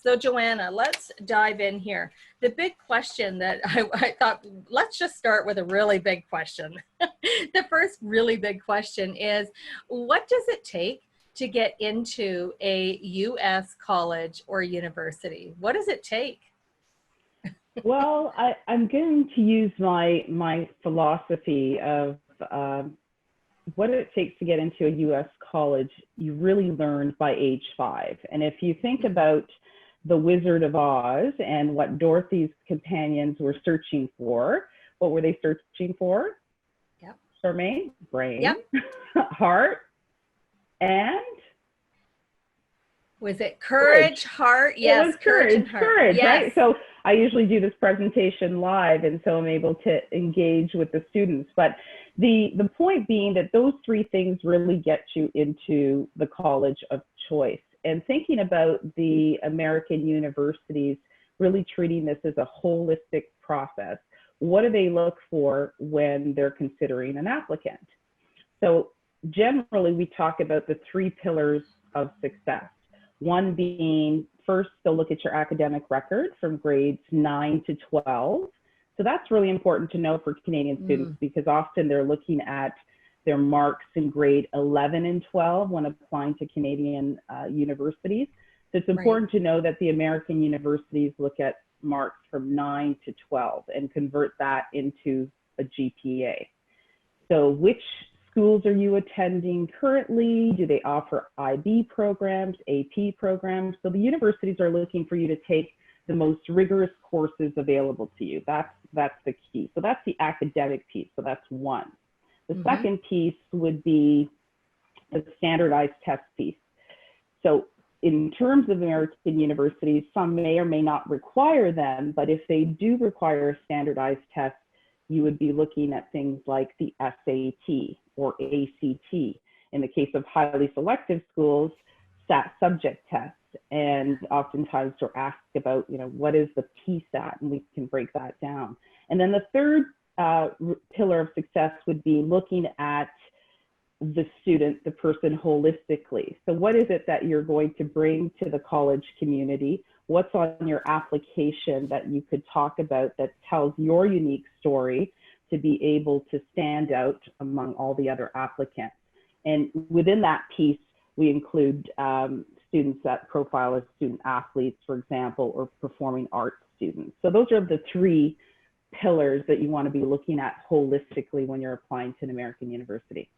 So Joanna, let's dive in here. The big question that I thought, let's just start with a really big question. The first really big question is, what does it take to get into a U.S. college or university? What does it take? Well, I'm going to use my philosophy of what it takes to get into a U.S. college. You really learn by age 5. And if you think about the Wizard of Oz and what Dorothy's companions were searching for, what were they searching for? Yep. Charmaine? Brain. Yep. Heart. And? Was it courage, heart? Yes, it was courage and heart. Courage, yes. Right? So I usually do this presentation live, and so I'm able to engage with the students. But the point being that those 3 things really get you into the college of choice. And thinking about the American universities really treating this as a holistic process. What do they look for when they're considering an applicant? So generally, we talk about the 3 pillars of success. One being, first, they'll look at your academic record from grades 9 to 12. So that's really important to know for Canadian students, because often they're looking at their marks in grade 11 and 12 when applying to Canadian universities. So it's important to know that the American universities look at marks from 9 to 12 and convert that into a GPA. So which schools are you attending currently? Do they offer IB programs, AP programs? So the universities are looking for you to take the most rigorous courses available to you. That's the key. So that's the academic piece. So that's one. The second piece would be the standardized test piece. So in terms of American universities, some may or may not require them, but if they do require a standardized test, you would be looking at things like the SAT or ACT. In the case of highly selective schools, SAT subject tests. And oftentimes we're asked about, what is the PSAT, and we can break that down. And then the third pillar of success would be looking at the student, the person holistically. So what is it that you're going to bring to the college community? What's on your application that you could talk about that tells your unique story to be able to stand out among all the other applicants? And within that piece, we include students that profile as student athletes, for example, or performing arts students. So those are the 3 pillars that you want to be looking at holistically when you're applying to an American university.